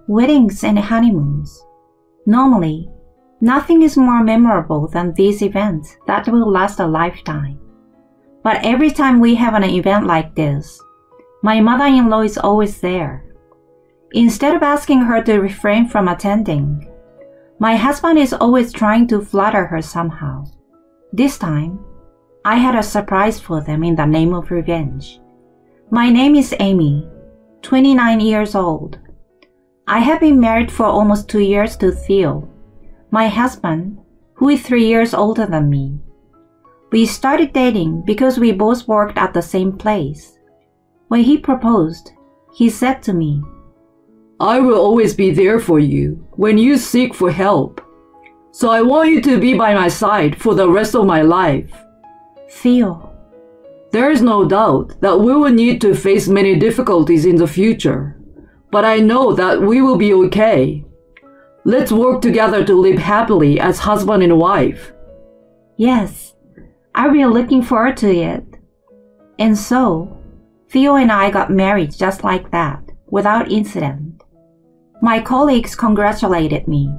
weddings and honeymoons. Normally, nothing is more memorable than these events that will last a lifetime. But every time we have an event like this, my mother-in-law is always there. Instead of asking her to refrain from attending, my husband is always trying to flatter her somehow. This time, I had a surprise for them in the name of revenge. My name is Amy, 29 years old. I have been married for almost 2 years to Theo, my husband, who is 3 years older than me. We started dating because we both worked at the same place. When he proposed, he said to me, "I will always be there for you when you seek for help. So I want you to be by my side for the rest of my life." Theo, there is no doubt that we will need to face many difficulties in the future, but I know that we will be okay. Let's work together to live happily as husband and wife. Yes, I'll be looking forward to it. And so, Theo and I got married just like that, without incident. My colleagues congratulated me,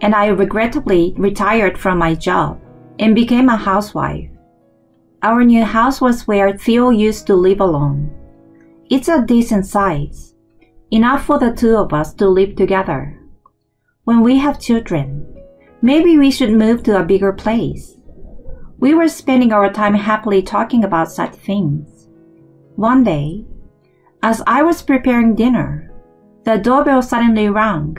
and I regrettably retired from my job and became a housewife. Our new house was where Theo used to live alone. It's a decent size, enough for the two of us to live together. When we have children, maybe we should move to a bigger place. We were spending our time happily talking about such things. One day, as I was preparing dinner, the doorbell suddenly rang.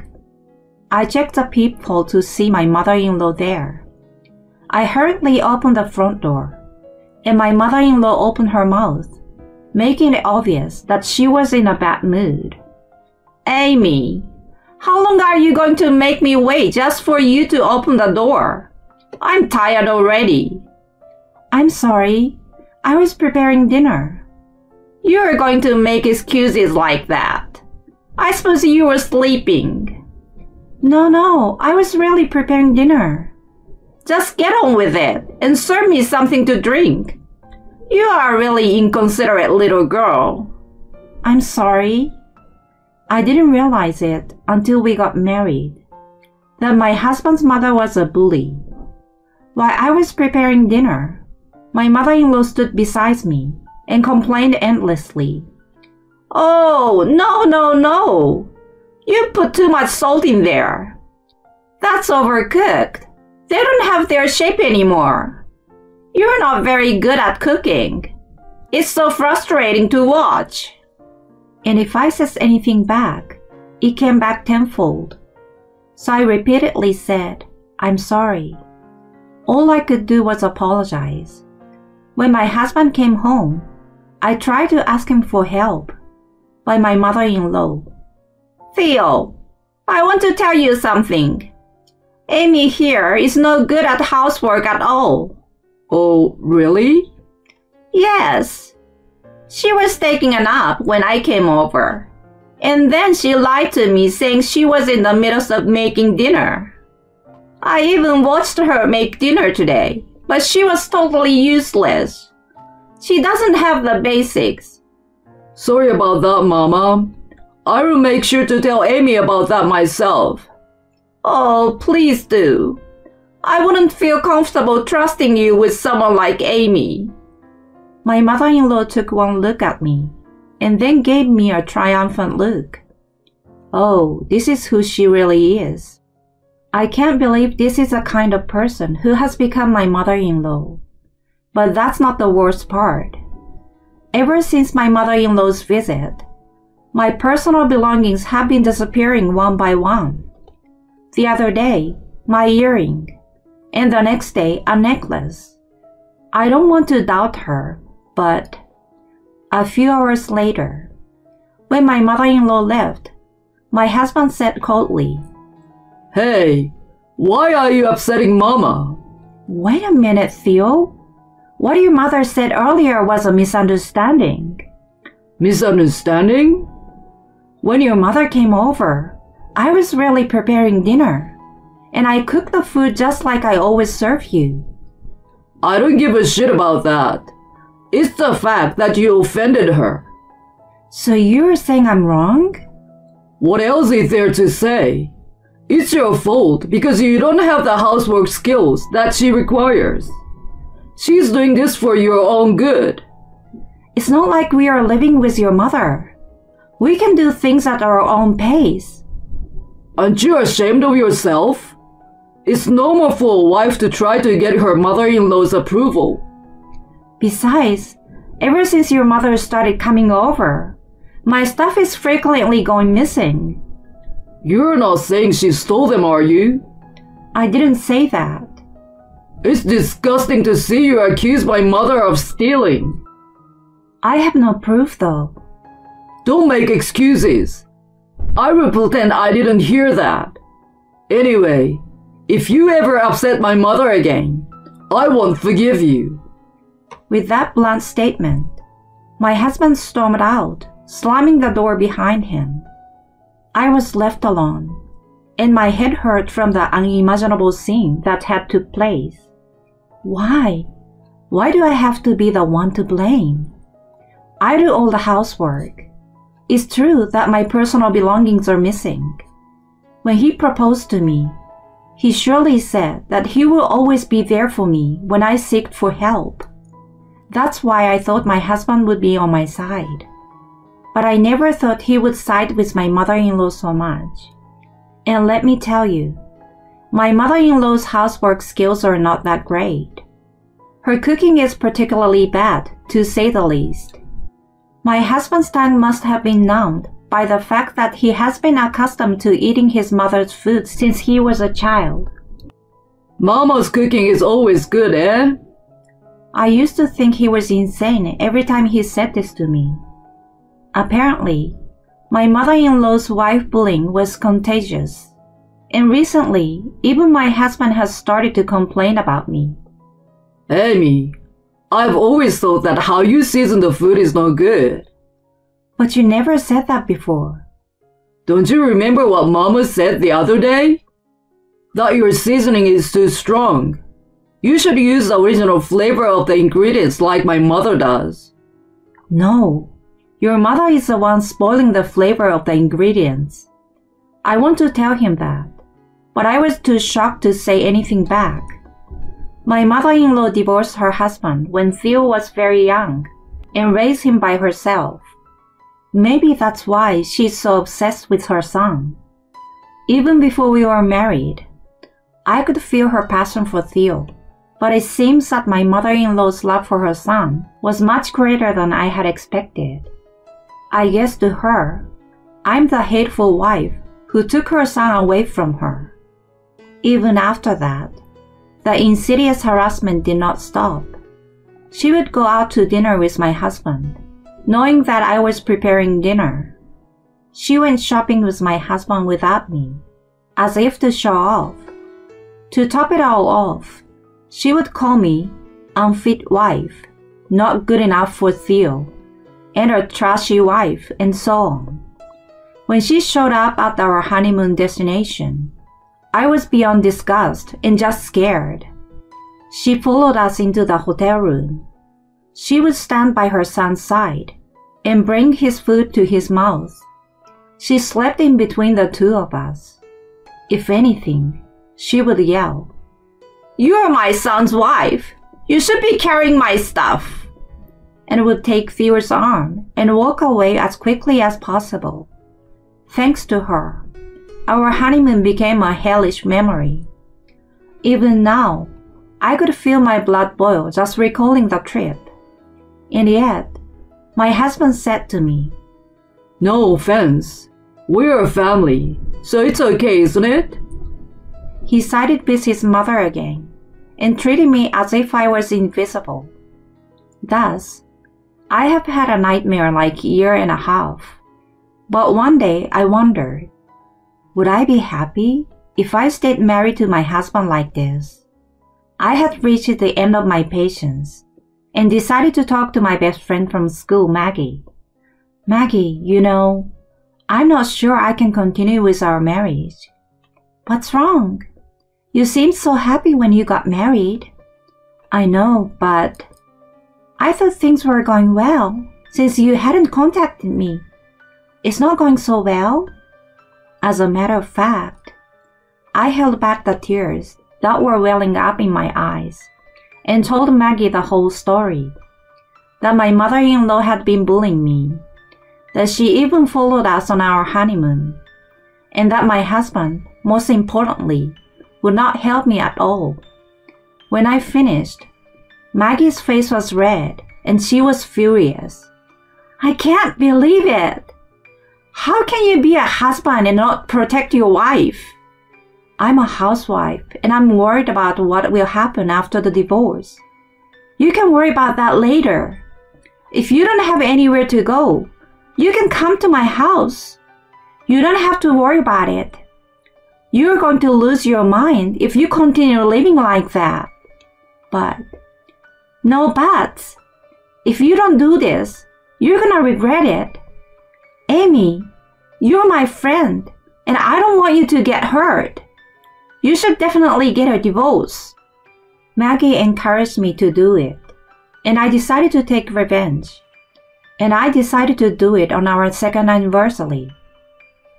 I checked the peephole to see my mother-in-law there. I hurriedly opened the front door, and my mother-in-law opened her mouth, making it obvious that she was in a bad mood. "Amy, how long are you going to make me wait just for you to open the door? I'm tired already." "I'm sorry. I was preparing dinner." "You're going to make excuses like that. I suppose you were sleeping." No, I was really preparing dinner." "Just get on with it and serve me something to drink. You are a really inconsiderate little girl." "I'm sorry. I didn't realize it until we got married, that my husband's mother was a bully. While I was preparing dinner, my mother-in-law stood beside me and complained endlessly. "Oh, no. You put too much salt in there. That's overcooked. They don't have their shape anymore. You're not very good at cooking. It's so frustrating to watch." And if I said anything back, it came back tenfold. So I repeatedly said, "I'm sorry." All I could do was apologize. When my husband came home, I tried to ask him for help, but my mother-in-law, "Theo, I want to tell you something. Amy here is no good at housework at all." "Oh, really?" "Yes. She was taking a nap when I came over, and then she lied to me saying she was in the middle of making dinner. I even watched her make dinner today, but she was totally useless. She doesn't have the basics." "Sorry about that, Mama. I will make sure to tell Amy about that myself." "Oh, please do. I wouldn't feel comfortable trusting you with someone like Amy." My mother-in-law took one look at me and then gave me a triumphant look. Oh, this is who she really is. I can't believe this is the kind of person who has become my mother-in-law. But that's not the worst part. Ever since my mother-in-law's visit, my personal belongings have been disappearing one by one. The other day, my earring, and the next day, a necklace. I don't want to doubt her, but a few hours later, when my mother-in-law left, my husband said coldly, "Hey, why are you upsetting Mama?" "Wait a minute, Theo. What your mother said earlier was a misunderstanding." "Misunderstanding?" "When your mother came over, I was really preparing dinner, and I cooked the food just like I always serve you." "I don't give a shit about that. It's the fact that you offended her." "So you're saying I'm wrong?" What else is there to say? It's your fault because you don't have the housework skills that she requires. She's doing this for your own good. It's not like we are living with your mother. We can do things at our own pace. Aren't you ashamed of yourself? It's normal for a wife to try to get her mother-in-law's approval. Besides, ever since your mother started coming over, my stuff is frequently going missing. You're not saying she stole them, are you? I didn't say that. It's disgusting to see you accuse my mother of stealing. I have no proof, though. Don't make excuses. I will pretend I didn't hear that. Anyway, if you ever upset my mother again, I won't forgive you. With that blunt statement, my husband stormed out, slamming the door behind him. I was left alone, and my head hurt from the unimaginable scene that had took place. Why? Why do I have to be the one to blame? I do all the housework. It's true that my personal belongings are missing. When he proposed to me, he surely said that he will always be there for me when I seek for help. That's why I thought my husband would be on my side. But I never thought he would side with my mother-in-law so much. And let me tell you, my mother-in-law's housework skills are not that great. Her cooking is particularly bad, to say the least. My husband's tongue must have been numbed by the fact that he has been accustomed to eating his mother's food since he was a child. Mama's cooking is always good, eh? I used to think he was insane every time he said this to me. Apparently, my mother-in-law's wife bullying was contagious, and recently, even my husband has started to complain about me. Amy, I've always thought that how you season the food is no good. But you never said that before. Don't you remember what Mama said the other day? That your seasoning is too strong. You should use the original flavor of the ingredients like my mother does. No. Your mother is the one spoiling the flavor of the ingredients. I want to tell him that, but I was too shocked to say anything back. My mother-in-law divorced her husband when Theo was very young and raised him by herself. Maybe that's why she's so obsessed with her son. Even before we were married, I could feel her passion for Theo, but it seems that my mother-in-law's love for her son was much greater than I had expected. I guess to her, I'm the hateful wife who took her son away from her. Even after that, the insidious harassment did not stop. She would go out to dinner with my husband, knowing that I was preparing dinner. She went shopping with my husband without me, as if to show off. To top it all off, she would call me unfit wife, not good enough for Theo, and a trashy wife, and so on. When she showed up at our honeymoon destination, I was beyond disgust and just scared. She followed us into the hotel room. She would stand by her son's side and bring his food to his mouth. She slept in between the two of us. If anything, she would yell, "You are my son's wife. You should be carrying my stuff," and would take Theo's arm and walk away as quickly as possible. Thanks to her, our honeymoon became a hellish memory. Even now, I could feel my blood boil just recalling the trip. And yet, my husband said to me, "No offense. We're a family, so it's okay, isn't it?" He sided with his mother again and treated me as if I was invisible. Thus, I have had a nightmare-like year and a half. But one day I wondered, would I be happy if I stayed married to my husband like this? I had reached the end of my patience and decided to talk to my best friend from school, Maggie. "Maggie, I'm not sure I can continue with our marriage." "What's wrong? You seemed so happy when you got married." "I know, but I thought things were going well since you hadn't contacted me." "It's not going so well?" As a matter of fact, I held back the tears that were welling up in my eyes and told Maggie the whole story. That my mother-in-law had been bullying me, that she even followed us on our honeymoon, and that my husband, most importantly, would not help me at all. When I finished, Maggie's face was red and she was furious. I can't believe it! How can you be a husband and not protect your wife? I'm a housewife and I'm worried about what will happen after the divorce. You can worry about that later. If you don't have anywhere to go, you can come to my house. You don't have to worry about it. You're going to lose your mind if you continue living like that. But, no buts. If you don't do this, you're gonna regret it. Amy, you're my friend, and I don't want you to get hurt. You should definitely get a divorce. Maggie encouraged me to do it, and I decided to take revenge. And I decided to do it on our second anniversary.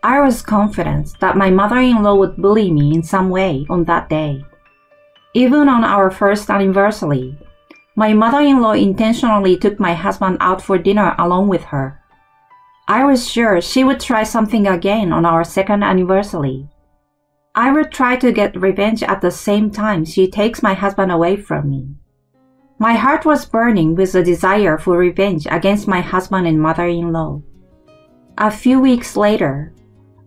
I was confident that my mother-in-law would bully me in some way on that day. Even on our first anniversary, my mother-in-law intentionally took my husband out for dinner along with her. I was sure she would try something again on our second anniversary. I would try to get revenge at the same time she takes my husband away from me. My heart was burning with a desire for revenge against my husband and mother-in-law. A few weeks later,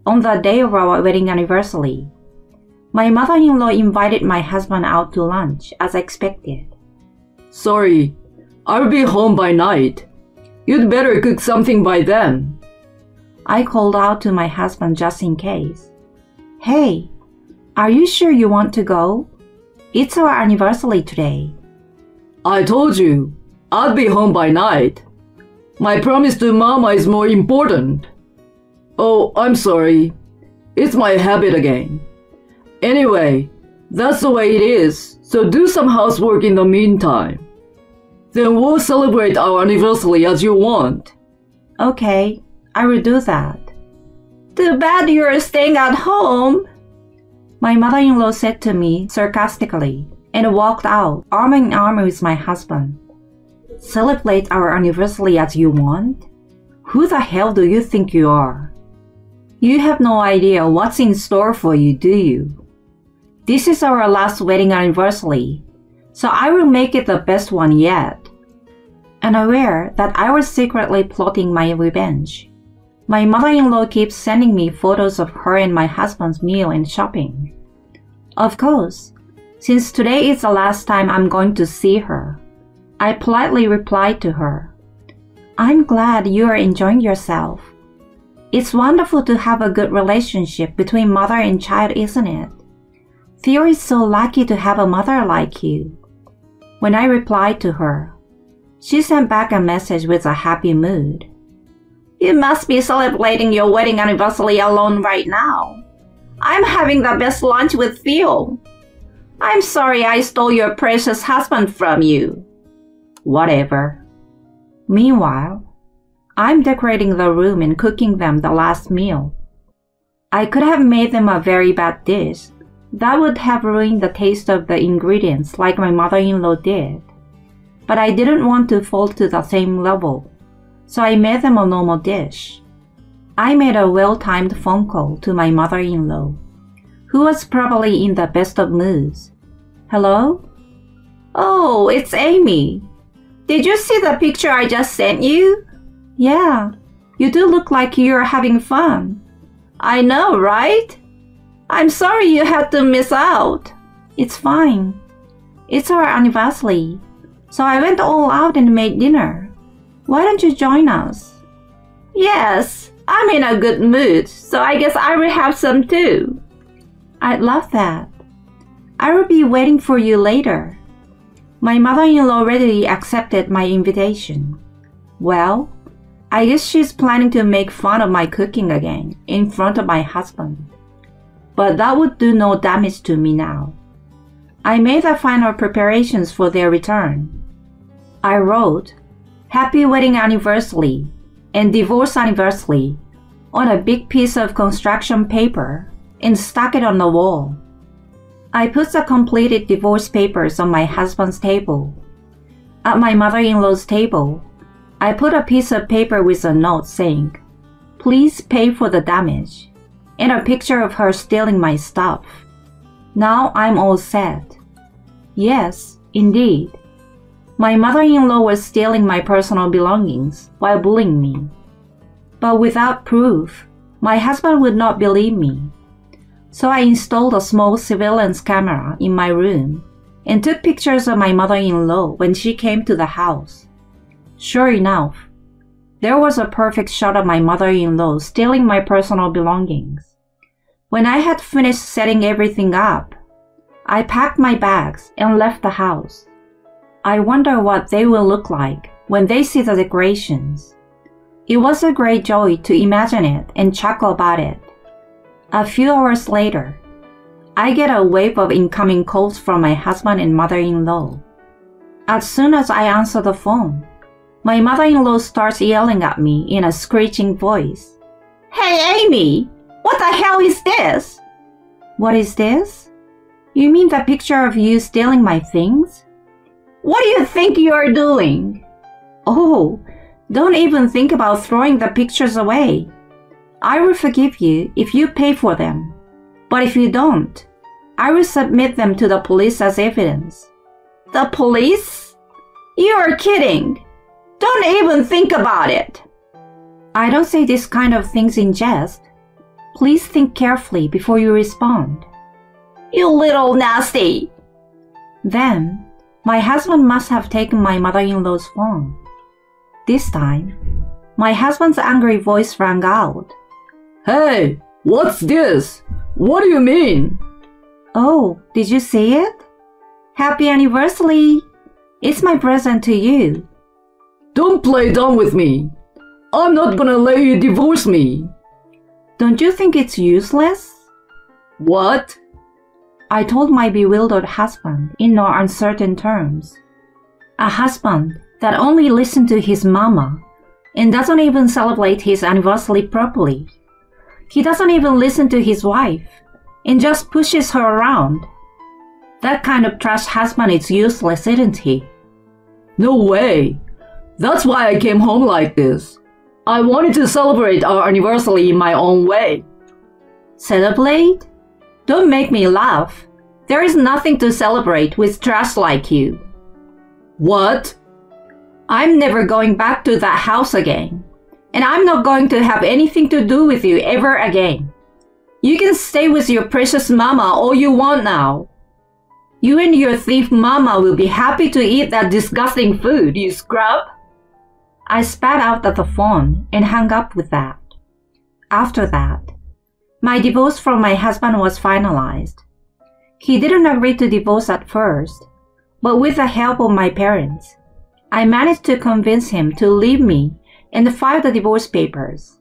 on the day of our wedding anniversary, my mother-in-law invited my husband out to lunch as expected. Sorry, I'll be home by night. You'd better cook something by then. I called out to my husband just in case. Hey, are you sure you want to go? It's our anniversary today. I told you, I'd be home by night. My promise to Mama is more important. Oh, I'm sorry. It's my habit again. Anyway, that's the way it is, so do some housework in the meantime. Then we'll celebrate our anniversary as you want. Okay, I will do that. Too bad you're staying at home, my mother-in-law said to me sarcastically and walked out arm in arm with my husband. Celebrate our anniversary as you want? Who the hell do you think you are? You have no idea what's in store for you, do you? This is our last wedding anniversary, so I will make it the best one yet. Unaware that I was secretly plotting my revenge, my mother-in-law keeps sending me photos of her and my husband's meal and shopping. Of course, since today is the last time I'm going to see her, I politely replied to her, I'm glad you are enjoying yourself. It's wonderful to have a good relationship between mother and child, isn't it? Theo is so lucky to have a mother like you. When I replied to her, she sent back a message with a happy mood. You must be celebrating your wedding anniversary alone right now. I'm having the best lunch with Theo. I'm sorry I stole your precious husband from you. Whatever. Meanwhile, I'm decorating the room and cooking them the last meal. I could have made them a very bad dish that would have ruined the taste of the ingredients like my mother-in-law did. But I didn't want to fall to the same level, so I made them a normal dish. I made a well-timed phone call to my mother-in-law, who was probably in the best of moods. Hello? Oh, it's Amy. Did you see the picture I just sent you? Yeah, you do look like you're having fun. I know, right? I'm sorry you had to miss out. It's fine. It's our anniversary, so I went all out and made dinner. Why don't you join us? Yes, I'm in a good mood, so I guess I will have some too. I'd love that. I will be waiting for you later. My mother-in-law readily accepted my invitation. Well, I guess she's planning to make fun of my cooking again in front of my husband. But that would do no damage to me now. I made the final preparations for their return. I wrote, Happy Wedding Anniversary and Divorce Anniversary on a big piece of construction paper and stuck it on the wall. I put the completed divorce papers on my husband's table. At my mother-in-law's table, I put a piece of paper with a note saying, "Please pay for the damage," and a picture of her stealing my stuff. Now I'm all set. Yes, indeed. My mother-in-law was stealing my personal belongings while bullying me. But without proof, my husband would not believe me. So I installed a small surveillance camera in my room and took pictures of my mother-in-law when she came to the house. Sure enough, there was a perfect shot of my mother-in-law stealing my personal belongings. When I had finished setting everything up, I packed my bags and left the house. I wonder what they will look like when they see the decorations. It was a great joy to imagine it and chuckle about it. A few hours later, I get a wave of incoming calls from my husband and mother-in-law. As soon as I answer the phone, my mother-in-law starts yelling at me in a screeching voice. "Hey, Amy! What the hell is this?" "What is this? You mean the picture of you stealing my things?" "What do you think you're doing?" "Oh, don't even think about throwing the pictures away. I will forgive you if you pay for them. But if you don't, I will submit them to the police as evidence." "The police? You are kidding. Don't even think about it." "I don't say this kind of things in jest. Please think carefully before you respond." "You little nasty." Then, my husband must have taken my mother-in-law's phone. This time, my husband's angry voice rang out. Hey, what's this? What do you mean? "Oh, did you see it? Happy anniversary! It's my present to you." Don't play dumb with me. I'm not gonna let you divorce me. "Don't you think it's useless?" What? I told my bewildered husband in no uncertain terms. A husband that only listened to his mama and doesn't even celebrate his anniversary properly. He doesn't even listen to his wife and just pushes her around. That kind of trash husband is useless, isn't he? No way. That's why I came home like this. I wanted to celebrate our anniversary in my own way. Celebrate? Don't make me laugh. There is nothing to celebrate with trash like you. What? I'm never going back to that house again. And I'm not going to have anything to do with you ever again. You can stay with your precious mama all you want now. You and your thief mama will be happy to eat that disgusting food, you scrub. I spat out at the phone and hung up with that. After that, my divorce from my husband was finalized. He didn't agree to divorce at first, but with the help of my parents, I managed to convince him to leave me and file the divorce papers.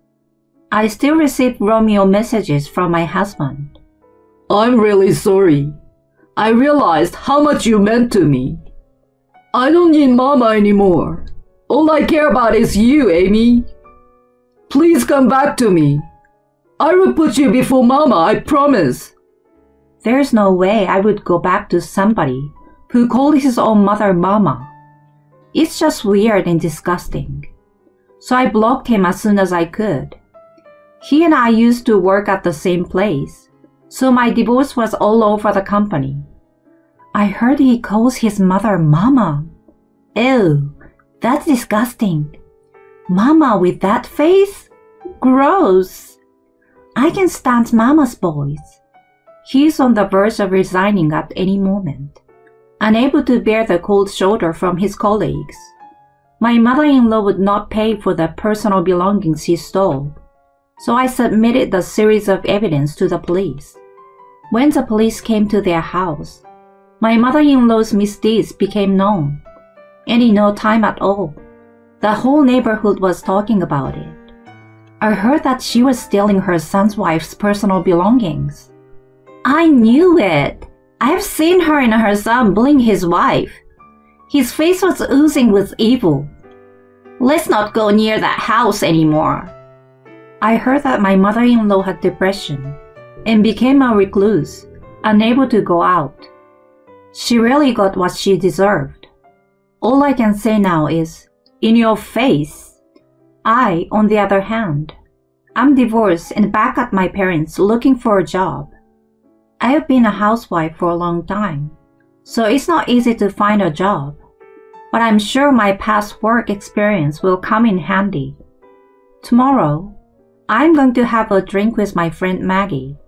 I still receive Romeo messages from my husband. I'm really sorry. I realized how much you meant to me. I don't need mama anymore. All I care about is you, Amy. Please come back to me. I will put you before mama, I promise. There's no way I would go back to somebody who called his own mother mama. It's just weird and disgusting. So I blocked him as soon as I could. He and I used to work at the same place, so my divorce was all over the company. I heard he calls his mother mama. Ew, that's disgusting. Mama with that face? Gross. I can stand mama's boys. He's on the verge of resigning at any moment, unable to bear the cold shoulder from his colleagues. My mother-in-law would not pay for the personal belongings he stole, so I submitted the series of evidence to the police. When the police came to their house, my mother-in-law's misdeeds became known, and in no time at all, the whole neighborhood was talking about it. I heard that she was stealing her son's wife's personal belongings. I knew it. I've seen her and her son bullying his wife. His face was oozing with evil. Let's not go near that house anymore. I heard that my mother-in-law had depression and became a recluse, unable to go out. She really got what she deserved. All I can say now is, in your face. I, on the other hand, I'm divorced and back at my parents looking for a job. I have been a housewife for a long time, so it's not easy to find a job. But I'm sure my past work experience will come in handy. Tomorrow, I'm going to have a drink with my friend Maggie.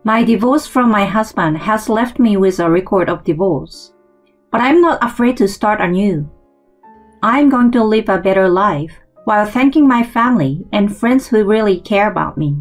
My divorce from my husband has left me with a record of divorce, but I'm not afraid to start anew. I'm going to live a better life while thanking my family and friends who really care about me.